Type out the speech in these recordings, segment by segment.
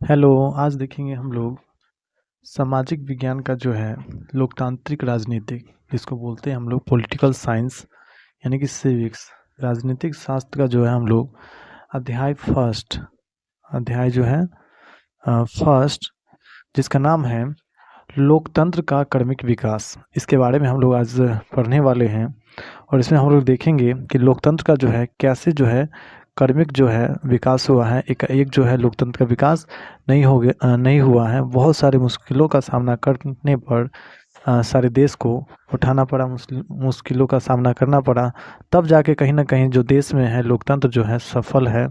Hello. आज देखेंगे हम लोग सामाजिक विज्ञान का जो है लोकतांत्रिक राजनीतिक, जिसको बोलते हैं हम लोग पॉलिटिकल साइंस यानी कि सिविक्स, राजनीतिक शास्त्र का जो है हम लोग अध्याय जो है फर्स्ट, जिसका नाम है लोकतंत्र का क्रमिक विकास। इसके बारे में हम लोग आज पढ़ने वाले हैं और इसमें हम लोग देखेंगे कि लोकतंत्र का जो है कैसे जो है क्रमिक जो है विकास हुआ है। एक एक जो है लोकतंत्र का विकास नहीं हुआ है। बहुत सारे मुश्किलों का सामना करने पर सारे देश को उठाना पड़ा, मुश्किलों का सामना करना पड़ा, तब जाके कहीं ना कहीं जो देश में है लोकतंत्र जो है सफल है।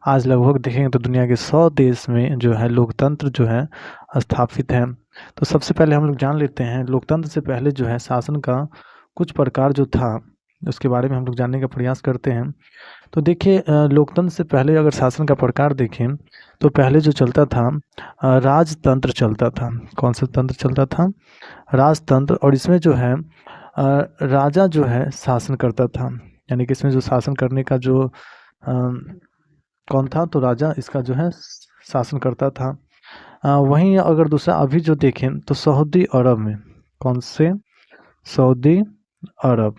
आज लगभग देखेंगे तो दुनिया के 100 देश में जो है लोकतंत्र जो है स्थापित है। तो सबसे पहले हम लोग जान लेते हैं लोकतंत्र से पहले जो है शासन का कुछ प्रकार जो था उसके बारे में हम लोग जानने का प्रयास करते हैं। तो देखिए, लोकतंत्र से पहले अगर शासन का प्रकार देखें तो पहले जो चलता था राजतंत्र चलता था। कौन सा तंत्र चलता था? राजतंत्र। और इसमें जो है राजा जो है शासन करता था, यानी कि इसमें जो शासन करने का जो कौन था, तो राजा इसका जो है शासन करता था। वहीं अगर दूसरा अभी जो देखें तो सऊदी अरब में, कौन से? सऊदी अरब।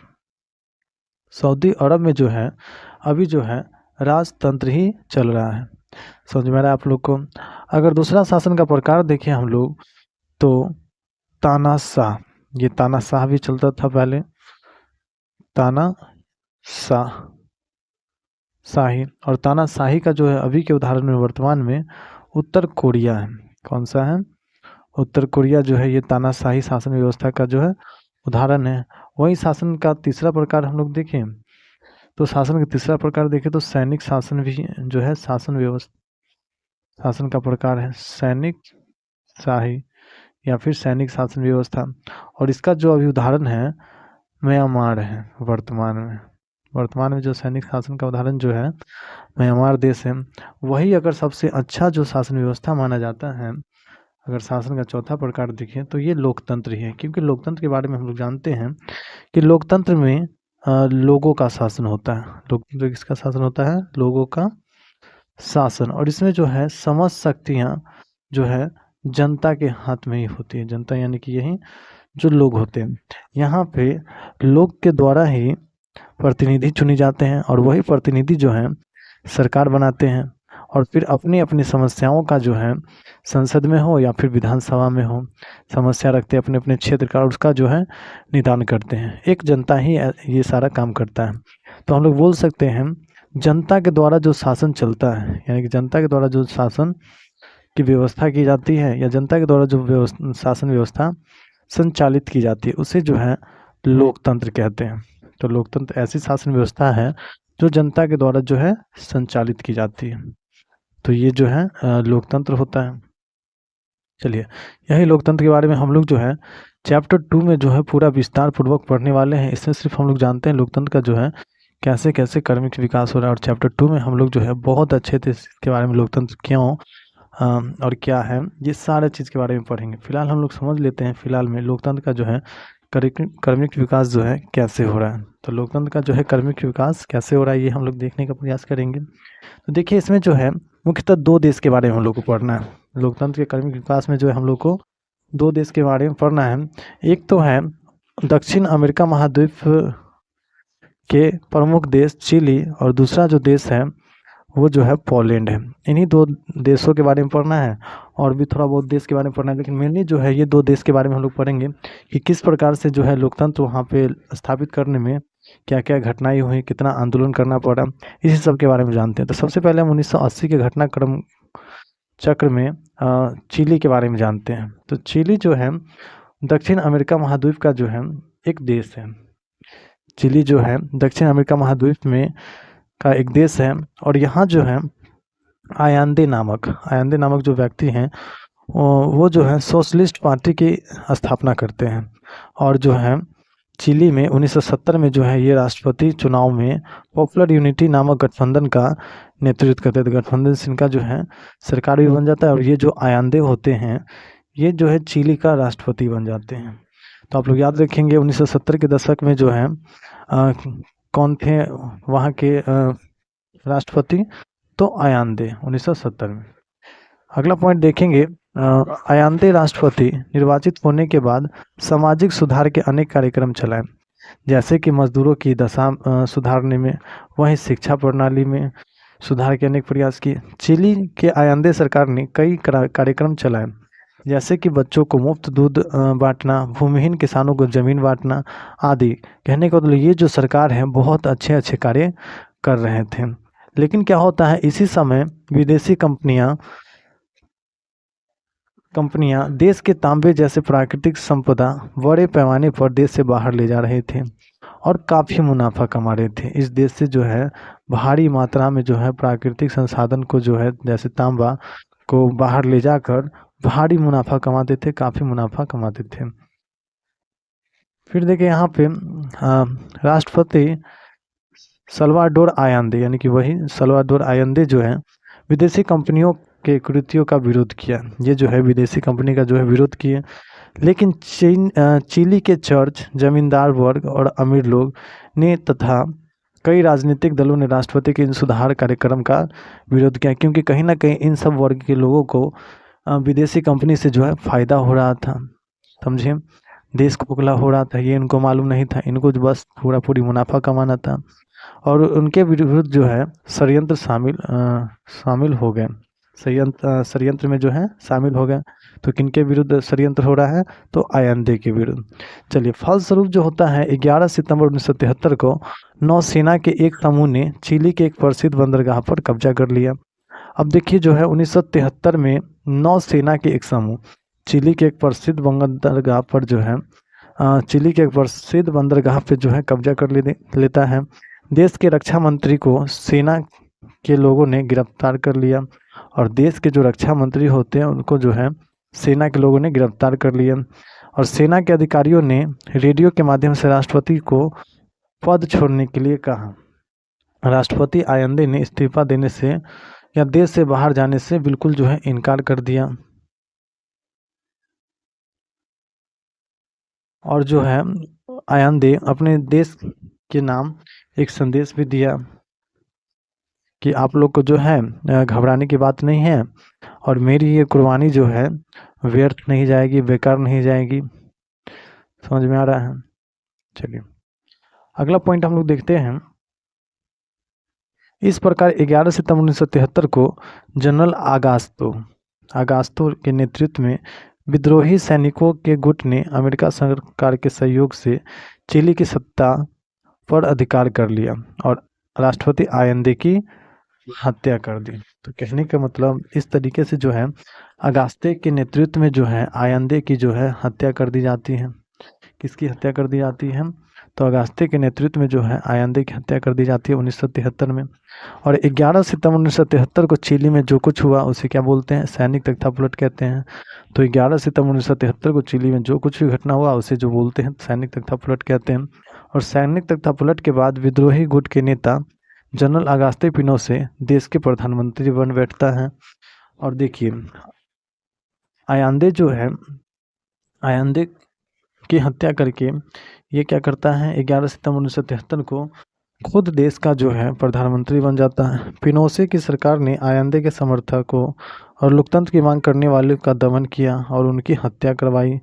सऊदी अरब में जो है अभी जो है राजतंत्र ही चल रहा है। समझ में आ रहा है आप लोग को? अगर दूसरा शासन का प्रकार देखें हम लोग तो तानाशाह, ये तानाशाह भी चलता था पहले, तानाशाह शाही। और तानाशाही का जो है अभी के उदाहरण में वर्तमान में उत्तर कोरिया है। कौन सा है? उत्तर कोरिया जो है ये तानाशाही शासन व्यवस्था का जो है उदाहरण है। वही शासन का तीसरा प्रकार हम लोग देखें तो शासन का तीसरा प्रकार देखें तो सैनिक शासन भी जो है शासन का प्रकार है, सैनिक शाही या फिर सैनिक शासन व्यवस्था। और इसका जो अभी उदाहरण है म्यांमार है। वर्तमान में जो सैनिक शासन का उदाहरण जो है म्यांमार देश है। वही अगर सबसे अच्छा जो शासन व्यवस्था माना जाता है, अगर शासन का चौथा प्रकार देखें तो ये लोकतंत्र ही है। क्योंकि लोकतंत्र के बारे में हम लोग जानते हैं कि लोकतंत्र में लोगों का शासन होता है। लोकतंत्र किसका शासन होता है? लोगों का शासन। और इसमें जो है समस्त शक्तियाँ जो है जनता के हाथ में ही होती है। जनता यानी कि यही जो लोग होते हैं। यहाँ पे लोग के द्वारा ही प्रतिनिधि चुने जाते हैं और वही प्रतिनिधि जो है सरकार बनाते हैं और फिर अपनी अपनी समस्याओं का जो है संसद में हो या फिर विधानसभा में हो, समस्या रखते हैं अपने अपने क्षेत्र का और उसका जो है निदान करते हैं। एक जनता ही ये सारा काम करता है। तो हम लोग बोल सकते हैं जनता के द्वारा जो शासन चलता है, यानी कि जनता के द्वारा जो शासन की व्यवस्था की जाती है या जनता के द्वारा जो शासन व्यवस्था संचालित की जाती है, उसे जो है लोकतंत्र कहते हैं। तो लोकतंत्र ऐसी शासन व्यवस्था है जो जनता के द्वारा जो है संचालित की जाती है। तो ये जो है लोकतंत्र होता है। चलिए, यही लोकतंत्र के बारे में हम लोग जो है चैप्टर 2 में जो है पूरा विस्तार पूर्वक पढ़ने वाले हैं। इसमें सिर्फ हम लोग जानते हैं लोकतंत्र का जो है कैसे कैसे क्रमिक विकास हो रहा है। और चैप्टर 2 में हम लोग जो है बहुत अच्छे से इसके बारे में लोकतंत्र क्यों और क्या है, ये सारे चीज़ के बारे में पढ़ेंगे। फिलहाल हम लोग समझ लेते हैं फिलहाल में लोकतंत्र का जो है क्रमिक विकास जो है कैसे हो रहा है। तो लोकतंत्र का जो है क्रमिक विकास कैसे हो रहा है ये हम लोग देखने का प्रयास करेंगे। तो देखिए, इसमें जो है मुख्यतः 2 देश के बारे में हम लोग को पढ़ना है। लोकतंत्र के क्रमिक विकास में जो है हम लोग को 2 देश के बारे में पढ़ना है। एक तो है दक्षिण अमेरिका महाद्वीप के प्रमुख देश चिली और दूसरा जो देश है वो जो है पोलैंड है। इन्हीं 2 देशों के बारे में पढ़ना है और भी थोड़ा बहुत देश के बारे में पढ़ना है, लेकिन मेनली जो है ये 2 देश के बारे में हम लोग पढ़ेंगे कि किस प्रकार से जो है लोकतंत्र वहाँ पे स्थापित करने में क्या क्या घटनाएं हुई, कितना आंदोलन करना पड़ा, इसी सब के बारे में जानते हैं। तो सबसे पहले हम 1980 के घटनाक्रम चक्र में चिली के बारे में जानते हैं। तो चिली जो है दक्षिण अमेरिका महाद्वीप का जो है एक देश है। चिली जो है दक्षिण अमेरिका महाद्वीप में का एक देश है। और यहाँ जो है आयांदे नामक जो व्यक्ति हैं वो जो है सोशलिस्ट पार्टी की स्थापना करते हैं। और जो है चिली में 1970 में जो है ये राष्ट्रपति चुनाव में पॉपुलर यूनिटी नामक गठबंधन का नेतृत्व करते थे। गठबंधन से इनका जो है सरकार भी बन जाता है और ये जो आयांदे होते हैं ये जो है चिली का राष्ट्रपति बन जाते हैं। तो आप लोग याद रखेंगे 1970 के दशक में जो है कौन थे वहाँ के राष्ट्रपति? तो आयांदे 1970 में। अगला पॉइंट देखेंगे, आयांदे राष्ट्रपति निर्वाचित होने के बाद सामाजिक सुधार के अनेक कार्यक्रम चलाए, जैसे कि मजदूरों की दशा सुधारने में, वहीं शिक्षा प्रणाली में सुधार के अनेक प्रयास किए। चिली के आयांदे सरकार ने कई कार्यक्रम चलाए, जैसे कि बच्चों को मुफ्त दूध बांटना, भूमिहीन किसानों को जमीन बांटना आदि। कहने का मतलब ये जो सरकार है बहुत अच्छे अच्छे कार्य कर रहे थे। लेकिन क्या होता है, इसी समय विदेशी कंपनियां देश के तांबे जैसे प्राकृतिक संपदा बड़े पैमाने पर देश से बाहर ले जा रहे थे और काफ़ी मुनाफा कमा रहे थे। इस देश से जो है भारी मात्रा में जो है प्राकृतिक संसाधन को जो है जैसे तांबा को बाहर ले जाकर भारी मुनाफा कमाते थे, काफ़ी मुनाफा कमाते थे। फिर देखिए यहाँ पे राष्ट्रपति सल्वाडोर आयांदे, यानी कि वही सल्वाडोर आयांदे जो है विदेशी कंपनियों के कृत्यों का विरोध किया। ये जो है विदेशी कंपनी का जो है विरोध किए। लेकिन चिली के चर्च, जमींदार वर्ग और अमीर लोग ने तथा कई राजनीतिक दलों ने राष्ट्रपति के इन सुधार कार्यक्रम का विरोध किया, क्योंकि कहीं ना कहीं इन सब वर्ग के लोगों को विदेशी कंपनी से जो है फ़ायदा हो रहा था। समझे, देश को खोखला हो रहा था, ये इनको मालूम नहीं था। इनको जो बस पूरी मुनाफा कमाना था और उनके विरुद्ध जो है षड्यंत्र शामिल हो गए। षड्यंत्र में जो है शामिल हो गए। तो किनके विरुद्ध षड्यंत्र हो रहा है, तो आयांदे के विरुद्ध। चलिए, फलस्वरूप जो होता है 11 सितंबर 1973 को नौसेना के एक समूह ने चिली के एक प्रसिद्ध बंदरगाह पर कब्जा कर लिया। अब देखिए जो है 1973 में नौसेना के एक समूह चिली के एक प्रसिद्ध बंदरगाह पर जो है चिली के एक प्रसिद्ध बंदरगाह पे जो है कब्जा कर लेता है। देश के रक्षा मंत्री को सेना के लोगों ने गिरफ्तार कर लिया और देश के जो रक्षा मंत्री होते हैं उनको जो है सेना के लोगों ने गिरफ्तार कर लिया और सेना के अधिकारियों ने रेडियो के माध्यम से राष्ट्रपति को पद छोड़ने के लिए कहा। राष्ट्रपति आयांदे ने इस्तीफा देने से या देश से बाहर जाने से बिल्कुल जो है इनकार कर दिया और जो है आयांदे अपने देश के नाम एक संदेश भी दिया कि आप लोग को जो है घबराने की बात नहीं है और मेरी ये कुर्बानी जो है व्यर्थ नहीं जाएगी, बेकार नहीं जाएगी। समझ में आ रहा है। चलिए, अगला पॉइंट हम लोग देखते हैं। इस प्रकार 11 सितंबर 1973 को जनरल आगास्तो के नेतृत्व में विद्रोही सैनिकों के गुट ने अमेरिका सरकार के सहयोग से चिली की सत्ता पर अधिकार कर लिया और राष्ट्रपति आयांदे की हत्या कर दी। तो कहने का मतलब इस तरीके से जो है अगास्ते के नेतृत्व में जो है आयांदे की जो है हत्या कर दी जाती है। किसकी हत्या कर दी जाती है, तो अगास्ते के नेतृत्व में जो है आयांदे की हत्या कर दी जाती है 1973 में। और 11 सितंबर 1973 को चिली में जो कुछ हुआ उसे क्या बोलते हैं, सैनिक तख्तापलट कहते हैं। तो 11 सितंबर 1973 को चिली में जो कुछ भी घटना हुआ उसे जो बोलते हैं सैनिक तख्तापलट कहते हैं। और सैनिक तख्तापलट के बाद विद्रोही गुट के नेता जनरल अगास्ते पिनोसे देश के प्रधानमंत्री बन बैठता है। और देखिए आयांदे जो है आयांदे की हत्या करके ये क्या करता है, 11 सितंबर 1973 को खुद देश का जो है प्रधानमंत्री बन जाता है। पिनोसे की सरकार ने आयांदे के समर्थकों और लोकतंत्र की मांग करने वालों का दमन किया और उनकी हत्या करवाई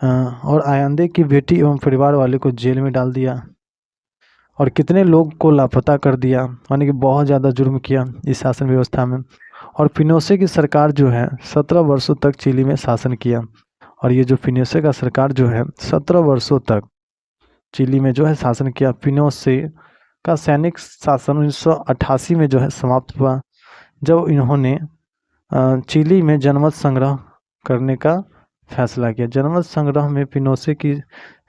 और आयांदे की बेटी एवं परिवार वाले को जेल में डाल दिया और कितने लोग को लापता कर दिया, यानी कि बहुत ज़्यादा जुर्म किया इस शासन व्यवस्था में। और पिनोसे की सरकार जो है 17 वर्षों तक चिली में शासन किया और ये जो पिनोसे का सरकार जो है 17 वर्षों तक चिली में जो है शासन किया। पिनोसे का सैनिक शासन 1988 में जो है समाप्त हुआ, जब इन्होंने चिली में जनमत संग्रह करने का फैसला किया। जनमत संग्रह में पिनोसे की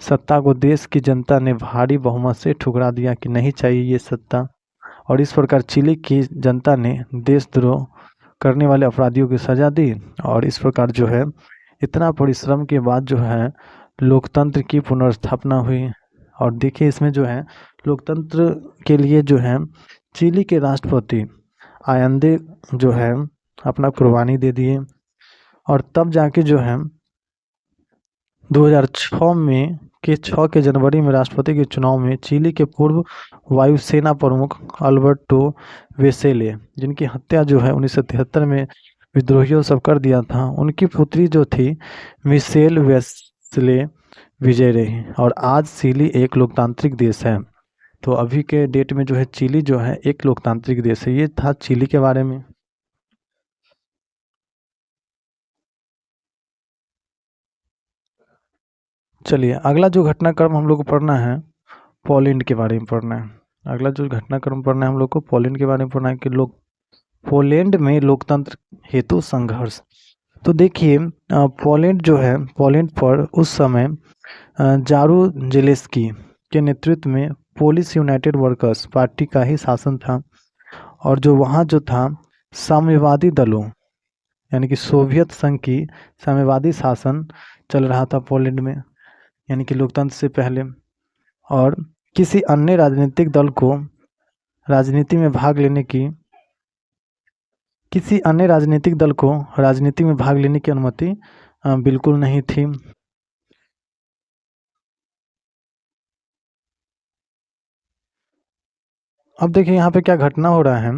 सत्ता को देश की जनता ने भारी बहुमत से ठुकरा दिया कि नहीं चाहिए ये सत्ता, और इस प्रकार चिली की जनता ने देशद्रोह करने वाले अपराधियों की सजा दी और इस प्रकार जो है इतना परिश्रम के बाद जो है लोकतंत्र की पुनर्स्थापना हुई। और देखिए इसमें जो है लोकतंत्र के लिए जो है चिली के राष्ट्रपति आयांदे जो है अपना कुर्बानी दे दिए और तब जाके जो है 2006 में 6 के जनवरी में राष्ट्रपति के चुनाव में चिली के पूर्व वायुसेना प्रमुख अल्बर्टो वेसेले, जिनकी हत्या जो है 1973 में विद्रोहियों सब कर दिया था, उनकी पुत्री जो थी मिशेल वेस्ले विजय रही। और आज चिली एक लोकतांत्रिक देश है। तो अभी के डेट में जो है चिली जो है एक लोकतांत्रिक देश है। ये था चिली के बारे में। चलिए अगला जो घटनाक्रम हम लोग को पढ़ना है पोलैंड के बारे में पढ़ना है। अगला जो घटनाक्रम पढ़ना है हम लोग को पोलैंड के बारे में पढ़ना है कि लोग पोलैंड में लोकतंत्र हेतु संघर्ष। तो देखिए पोलैंड जो है, पोलैंड पर उस समय जारू जेलेस्की के नेतृत्व में पोलिश यूनाइटेड वर्कर्स पार्टी का ही शासन था। और जो वहाँ जो था साम्यवादी दलों यानी कि सोवियत संघ की साम्यवादी शासन चल रहा था पोलैंड में, यानी कि लोकतंत्र से पहले। और किसी अन्य राजनीतिक दल को राजनीति में भाग लेने की किसी अन्य राजनीतिक दल को राजनीति में भाग लेने की अनुमति बिल्कुल नहीं थी। अब देखिए यहाँ पे क्या घटना हो रहा है।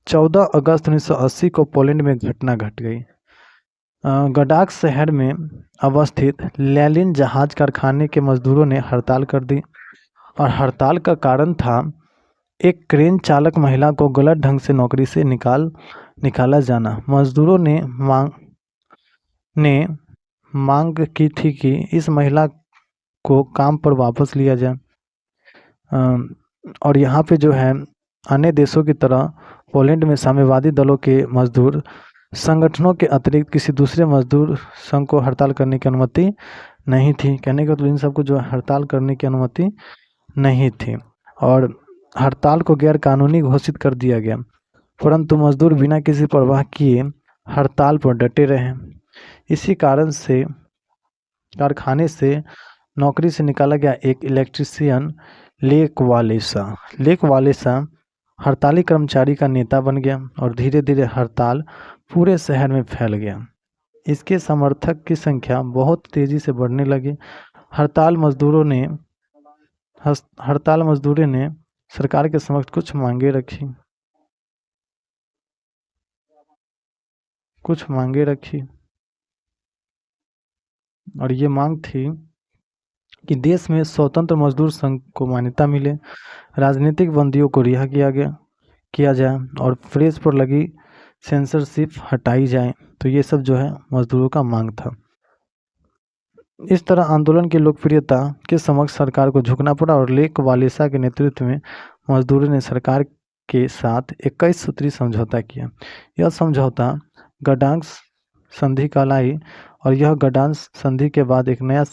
14 अगस्त 1980 को पोलैंड में घटना घट गई। गडाक शहर में अवस्थित लैलिन जहाज कारखाने के मजदूरों ने हड़ताल कर दी। और हड़ताल का कारण था एक क्रेन चालक महिला को गलत ढंग से नौकरी से निकाला जाना। मजदूरों ने मांग की थी कि इस महिला को काम पर वापस लिया जाए। और यहाँ पे जो है अन्य देशों की तरह पोलैंड में साम्यवादी दलों के मजदूर संगठनों के अतिरिक्त किसी दूसरे मजदूर संघ को हड़ताल करने की अनुमति नहीं थी। कहने का मतलब इन सबको जो हड़ताल करने की अनुमति नहीं थी और हड़ताल को गैर कानूनी घोषित कर दिया गया। परंतु मजदूर बिना किसी परवाह किए हड़ताल पर डटे रहे। इसी कारण से कारखाने से नौकरी से निकाला गया एक इलेक्ट्रीशियन लेक वालेसा हड़ताली कर्मचारी का नेता बन गया और धीरे धीरे हड़ताल पूरे शहर में फैल गया। इसके समर्थक की संख्या बहुत तेजी से बढ़ने लगी। हड़ताल मजदूरों ने सरकार के समक्ष कुछ मांगे रखी और ये मांग थी कि देश में स्वतंत्र मजदूर संघ को मान्यता मिले, राजनीतिक बंदियों को रिहा किया जाए और प्रेस पर लगी सेंसरशिप हटाई जाए। तो ये सब जो है मजदूरों का मांग था। इस तरह आंदोलन की लोकप्रियता के समक्ष सरकार को झुकना पड़ा और लेक वालेसा के नेतृत्व में मजदूरों ने सरकार के साथ 21 सूत्री समझौता किया। यह समझौता गडांक संधि कहलाई और यह गडांक संधि के बाद एक नया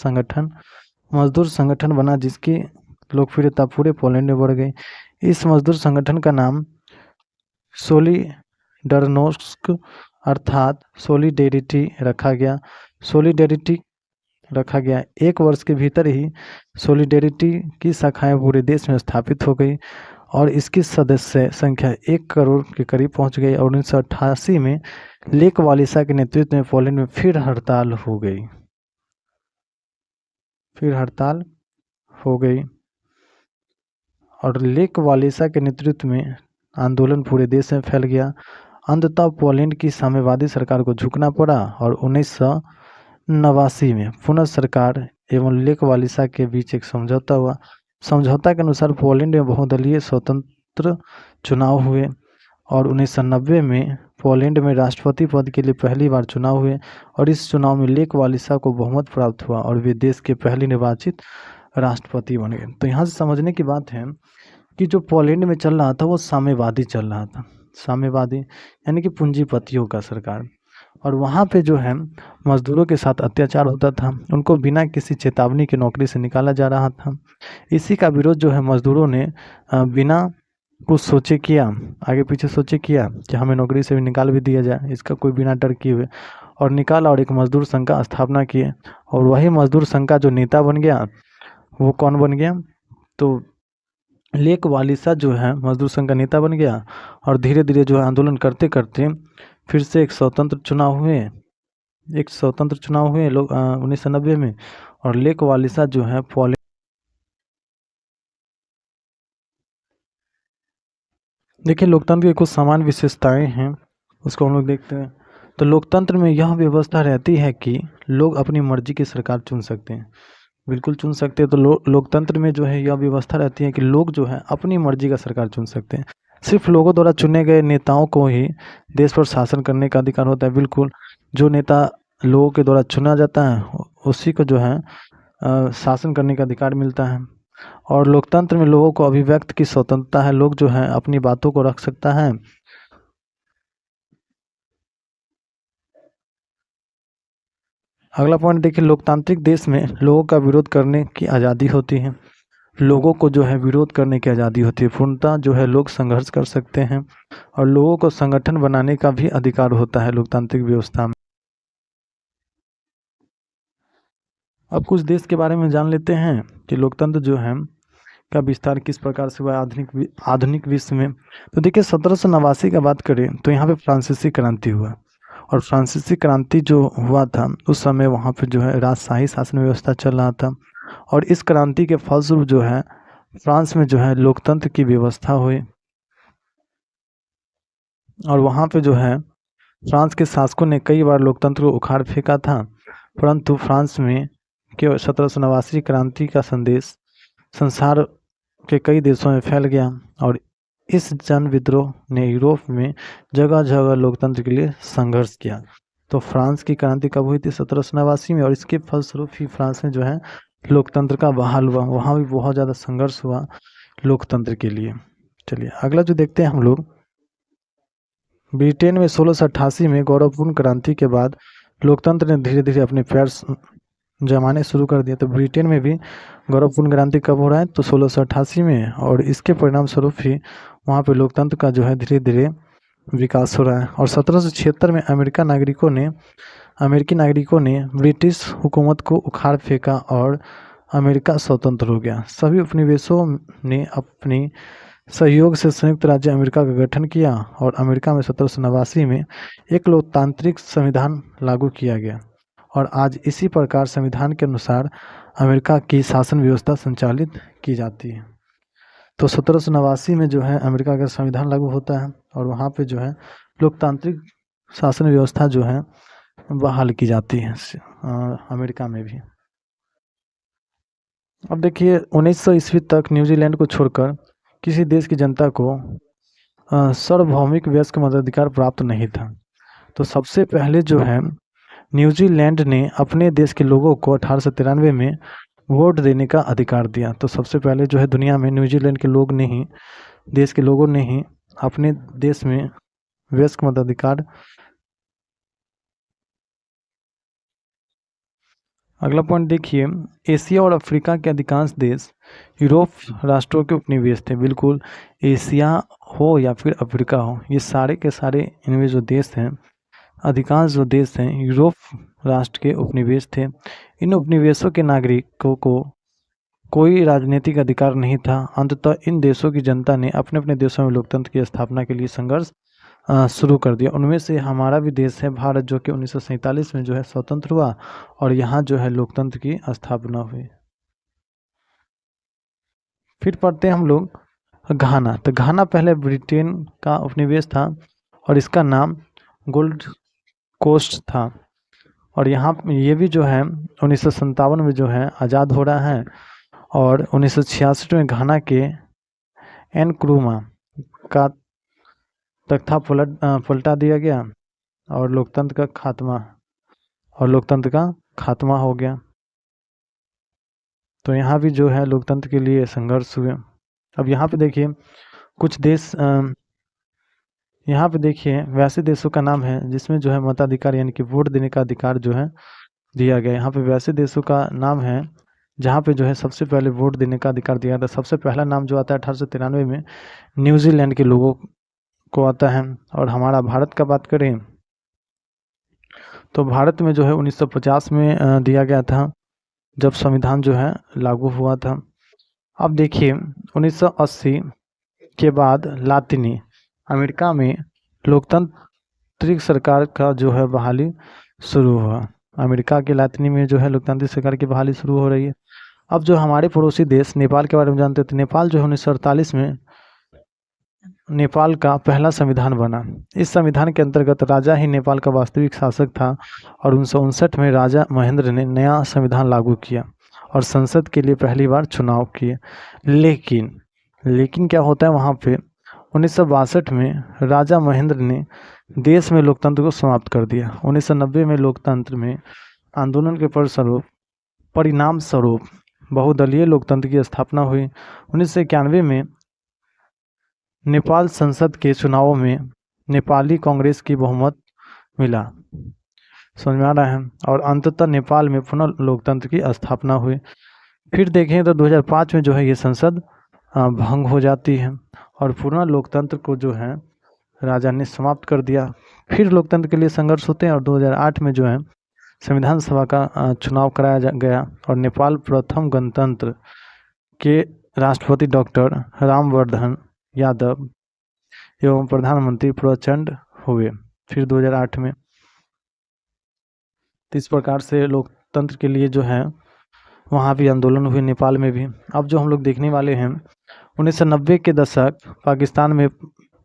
मजदूर संगठन बना जिसकी लोकप्रियता पूरे पोलैंड में बढ़ गई। इस मजदूर संगठन का नाम सोलिडरनोस्क अर्थात सोलिडेरिटी रखा गया। एक वर्ष के भीतर ही सोलिडेरिटी की शाखाएं पूरे देश में स्थापित हो गई और इसकी सदस्य संख्या 1 करोड़ के करीब पहुंच गई। और 1988 में लेक वालेसा के नेतृत्व में पोलैंड में फिर हड़ताल हो गई और लेक वालेसा के नेतृत्व में आंदोलन पूरे देश में फैल गया। अंततः पोलैंड की साम्यवादी सरकार को झुकना पड़ा और 1989 में पुनः सरकार एवं लेक वालेसा के बीच एक समझौता हुआ। समझौता के अनुसार पोलैंड में बहुदलीय स्वतंत्र चुनाव हुए और 1990 में पोलैंड में राष्ट्रपति पद के लिए पहली बार चुनाव हुए और इस चुनाव में लेक वालेसा को बहुमत प्राप्त हुआ और वे देश के पहले निर्वाचित राष्ट्रपति बन गए। तो यहाँ से समझने की बात है कि जो पोलैंड में चल रहा था वो साम्यवादी चल रहा था। साम्यवादी यानी कि पूंजीपतियों का सरकार। और वहाँ पे जो है मजदूरों के साथ अत्याचार होता था, उनको बिना किसी चेतावनी के नौकरी से निकाला जा रहा था। इसी का विरोध जो है मजदूरों ने बिना कुछ सोचे किया, आगे पीछे सोचे किया कि हमें नौकरी से भी निकाल भी दिया जाए, इसका कोई बिना डर किए हुए, और निकाला और एक मजदूर संघ का स्थापना किए। और वही मजदूर संघ का जो नेता बन गया वो कौन बन गया, तो लेक वालेसा जो है मजदूर संघ का नेता बन गया। और धीरे धीरे जो है आंदोलन करते करते फिर से एक स्वतंत्र चुनाव हुए लोग 1990 में। और लेक वालेसा जो है पोलैंड, देखिए लोकतंत्र की कुछ समान विशेषताएं हैं, उसको हम लोग देखते हैं। तो लोकतंत्र में यह व्यवस्था रहती है कि लोग अपनी मर्जी की सरकार चुन सकते हैं, बिल्कुल चुन सकते हैं। तो लोकतंत्र में जो है यह व्यवस्था रहती है कि लोग जो है अपनी मर्जी का सरकार चुन सकते हैं। सिर्फ लोगों द्वारा चुने गए नेताओं को ही देश पर शासन करने का अधिकार होता है। बिल्कुल, जो नेता लोगों के द्वारा चुना जाता है उसी को जो है शासन करने का अधिकार मिलता है। और लोकतंत्र में लोगों को अभिव्यक्त की स्वतंत्रता है, लोग जो है अपनी बातों को रख सकता है। अगला पॉइंट देखिए, लोकतांत्रिक देश में लोगों का विरोध करने की आज़ादी होती है। लोगों को जो है विरोध करने की आज़ादी होती है। पूर्णतः जो है लोग संघर्ष कर सकते हैं और लोगों को संगठन बनाने का भी अधिकार होता है लोकतांत्रिक व्यवस्था में। अब कुछ देश के बारे में जान लेते हैं कि लोकतंत्र जो है का विस्तार किस प्रकार से हुआ आधुनिक विश्व में। तो देखिए 1789 का बात करें तो यहाँ पे फ्रांसीसी क्रांति हुआ, और फ्रांसीसी क्रांति जो हुआ था उस समय वहाँ पे जो है राजशाही शासन व्यवस्था चल रहा था, और इस क्रांति के फलस्वरूप जो है फ्रांस में जो है लोकतंत्र की व्यवस्था हुई। और वहाँ पे जो है फ्रांस के शासकों ने कई बार लोकतंत्र को उखाड़ फेंका था, परंतु फ्रांस में केवल 1789 क्रांति का संदेश संसार के कई देशों में फैल गया, और इस जन विद्रोह ने यूरोप में जगह जगह लोकतंत्र के लिए संघर्ष किया। तो फ्रांस की क्रांति कब हुई थी? 1789 में, और इसके फलस्वरूप ही फ्रांस में जो है लोकतंत्र का बहाल हुआ। वहाँ भी बहुत ज़्यादा संघर्ष हुआ लोकतंत्र के लिए। चलिए अगला जो देखते हैं हम लोग, ब्रिटेन में 1688 में गौरवपूर्ण क्रांति के बाद लोकतंत्र ने धीरे धीरे अपने पैर जमाने शुरू कर दिए। तो ब्रिटेन में भी गौरवपूर्ण क्रांति कब हो रहा है? तो 1688 में, और इसके परिणाम स्वरूप ही वहाँ पे लोकतंत्र का जो है धीरे धीरे विकास हो रहा है। और 1776 में अमेरिकी नागरिकों ने ब्रिटिश हुकूमत को उखाड़ फेंका और अमेरिका स्वतंत्र हो गया। सभी उपनिवेशों ने अपनी सहयोग से संयुक्त राज्य अमेरिका का गठन किया, और अमेरिका में 1789 में एक लोकतांत्रिक संविधान लागू किया गया, और आज इसी प्रकार संविधान के अनुसार अमेरिका की शासन व्यवस्था संचालित की जाती है। तो 1789 में जो है अमेरिका का संविधान लागू होता है, और वहाँ पे जो है लोकतांत्रिक शासन व्यवस्था जो है बहाल की जाती है अमेरिका में भी। अब देखिए 1900 ईस्वी तक न्यूजीलैंड को छोड़कर किसी देश की जनता को सार्वभौमिक वयस्क मताधिकार प्राप्त नहीं था। तो सबसे पहले जो है न्यूजीलैंड ने अपने देश के लोगों को 1893 में वोट देने का अधिकार दिया। तो सबसे पहले जो है दुनिया में न्यूजीलैंड के लोग ने ही, देश के लोगों ने ही अपने देश में वयस्क मताधिकार। अगला पॉइंट देखिए, एशिया और अफ्रीका के अधिकांश देश यूरोप राष्ट्रों के उपनिवेश थे। बिल्कुल, एशिया हो या फिर अफ्रीका हो, ये सारे के सारे इनमें जो देश हैं, अधिकांश जो देश हैं यूरोप राष्ट्र के उपनिवेश थे। इन उपनिवेशों के नागरिकों को कोई राजनीतिक अधिकार नहीं था। अंततः इन देशों की जनता ने अपने अपने देशों में लोकतंत्र की स्थापना के लिए संघर्ष शुरू कर दिया। उनमें से हमारा भी देश है भारत, जो कि 1947 में जो है स्वतंत्र हुआ, और यहाँ जो है लोकतंत्र की स्थापना हुई। फिर पढ़ते हैं हम लोग घाना। तो घाना पहले ब्रिटेन का उपनिवेश था, और इसका नाम गोल्ड कोस्ट था, और यहाँ ये भी जो है 1957 में जो है आज़ाद हो रहा है, और 1966 में घाना के एनक्रूमा का तख्ता पलटा दिया गया, और लोकतंत्र का खात्मा हो गया। तो यहाँ भी जो है लोकतंत्र के लिए संघर्ष हुए। अब यहाँ पे देखिए कुछ देश, यहाँ पे देखिए वैसे देशों का नाम है जिसमें जो है मताधिकार यानी कि वोट देने का अधिकार जो है दिया गया। यहाँ पे वैसे देशों का नाम है जहाँ पे जो है सबसे पहले वोट देने का अधिकार दिया था। सबसे पहला नाम जो आता है 1893 में न्यूजीलैंड के लोगों को आता है। और हमारा भारत का बात करें तो भारत में जो है 1950 में दिया गया था, जब संविधान जो है लागू हुआ था। अब देखिए 1980 के बाद लातिनी अमेरिका में लोकतांत्रिक सरकार का जो है बहाली शुरू हुआ। अमेरिका के लातिनी में जो है लोकतांत्रिक सरकार की बहाली शुरू हो रही है। अब जो हमारे पड़ोसी देश नेपाल के बारे में जानते हैं, तो नेपाल जो है 1948 में नेपाल का पहला संविधान बना। इस संविधान के अंतर्गत राजा ही नेपाल का वास्तविक शासक था और 1959 में राजा महेंद्र ने नया संविधान लागू किया और संसद के लिए पहली बार चुनाव किए। लेकिन क्या होता है वहाँ पे 1962 में राजा महेंद्र ने देश में लोकतंत्र को समाप्त कर दिया। 1990 में लोकतंत्र में आंदोलन के परिणाम स्वरूप बहुदलीय लोकतंत्र की स्थापना हुई। 1991 में नेपाल संसद के चुनावों में नेपाली कांग्रेस की बहुमत मिला, समझ में आ रहा है, और अंततः नेपाल में पुनः लोकतंत्र की स्थापना हुई। फिर देखें तो 2005 में जो है ये संसद भंग हो जाती है और पुनः लोकतंत्र को जो है राजा ने समाप्त कर दिया। फिर लोकतंत्र के लिए संघर्ष होते हैं और 2008 में जो है संविधान सभा का चुनाव कराया गया और नेपाल प्रथम गणतंत्र के राष्ट्रपति डॉक्टर रामवरधन यादव एवं प्रधानमंत्री प्रचंड हुए फिर 2008 में। तो इस प्रकार से लोकतंत्र के लिए जो है वहाँ भी आंदोलन हुए, नेपाल में भी। अब जो हम लोग देखने वाले हैं 1990 के दशक पाकिस्तान में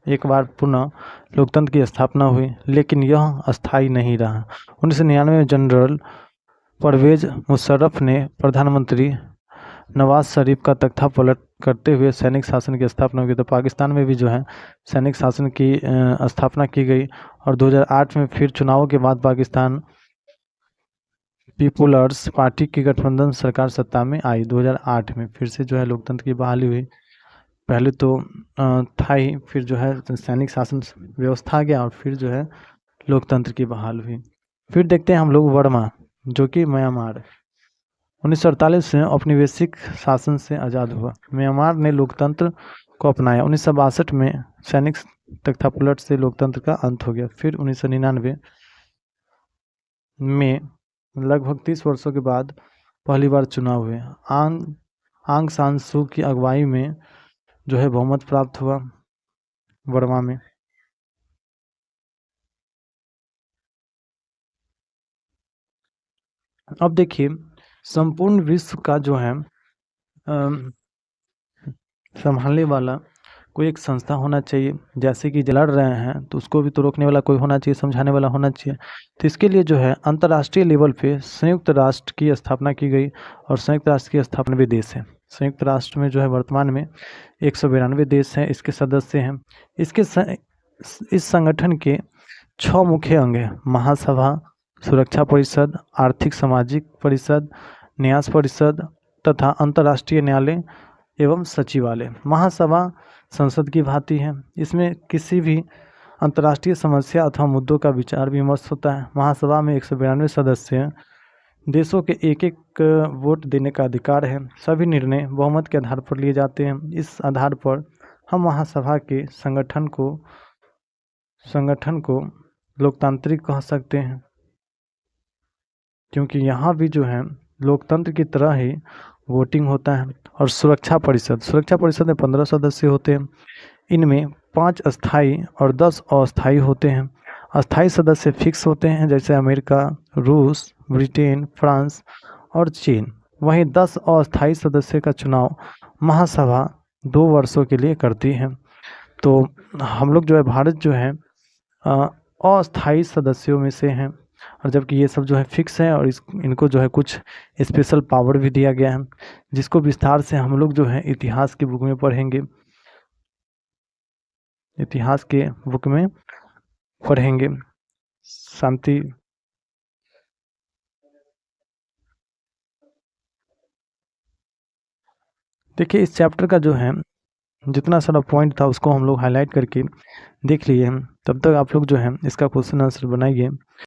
एक बार पुनः लोकतंत्र की स्थापना हुई, लेकिन यह अस्थायी नहीं रहा। 1999 में जनरल परवेज मुशर्रफ ने प्रधानमंत्री नवाज शरीफ का तख्ता पलट करते हुए सैनिक शासन की स्थापना की। तो पाकिस्तान में भी जो है सैनिक शासन की स्थापना की गई और 2008 में फिर चुनावों के बाद पाकिस्तान पीपुलर्स पार्टी की गठबंधन सरकार सत्ता में आई। 2008 में फिर से जो है लोकतंत्र की बहाली हुई। पहले तो था ही, फिर जो है सैनिक शासन व्यवस्था आ गया और फिर जो है लोकतंत्र की बहाल हुई। फिर देखते हैं हम लोग वर्मा, जो कि म्यांमार 1948 में औपनिवेशिक शासन से आज़ाद हुआ। म्यांमार ने लोकतंत्र को अपनाया। 1962 में सैनिक तख्तापलट से लोकतंत्र का अंत हो गया। फिर 1999 में लगभग 30 वर्षों के बाद पहली बार चुनाव हुए। आंग सान सू की अगुवाई में जो है बहुमत प्राप्त हुआ वर्मा में। अब देखिए संपूर्ण विश्व का जो है संभालने वाला कोई एक संस्था होना चाहिए। जैसे कि लड़ रहे हैं तो उसको भी तो रोकने वाला कोई होना चाहिए, समझाने वाला होना चाहिए। तो इसके लिए जो है अंतर्राष्ट्रीय लेवल पे संयुक्त राष्ट्र की स्थापना की गई और संयुक्त राष्ट्र की स्थापना भी देश है। संयुक्त राष्ट्र में जो है वर्तमान में 192 देश हैं, इसके सदस्य हैं। इस संगठन के 6 मुख्य अंग हैं: महासभा, सुरक्षा परिषद, आर्थिक सामाजिक परिषद, न्यास परिषद तथा अंतर्राष्ट्रीय न्यायालय एवं सचिवालय। महासभा संसद की भांति है। इसमें किसी भी अंतर्राष्ट्रीय समस्या अथवा मुद्दों का विचार विमर्श होता है। महासभा में 192 सदस्य हैं। देशों के एक एक वोट देने का अधिकार है। सभी निर्णय बहुमत के आधार पर लिए जाते हैं। इस आधार पर हम महासभा के संगठन को लोकतांत्रिक कह सकते हैं, क्योंकि यहाँ भी जो है लोकतंत्र की तरह ही वोटिंग होता है। और सुरक्षा परिषद में 15 सदस्य होते हैं। इनमें 5 अस्थायी और 10 अस्थायी होते हैं। अस्थायी सदस्य फिक्स होते हैं, जैसे अमेरिका, रूस, ब्रिटेन, फ्रांस और चीन। वहीं 10 अस्थायी सदस्य का चुनाव महासभा 2 वर्षों के लिए करती है। तो हम लोग जो है भारत जो है अस्थायी सदस्यों में से हैं, और जबकि ये सब जो है फिक्स है और इनको जो है कुछ स्पेशल पावर भी दिया गया है, जिसको विस्तार से हम लोग जो है इतिहास की बुक में पढ़ेंगे। शांति। देखिए इस चैप्टर का जो है जितना सारा पॉइंट था उसको हम लोग हाईलाइट करके देख लिए हैं। तब तक आप लोग जो है इसका क्वेश्चन आंसर बनाइए।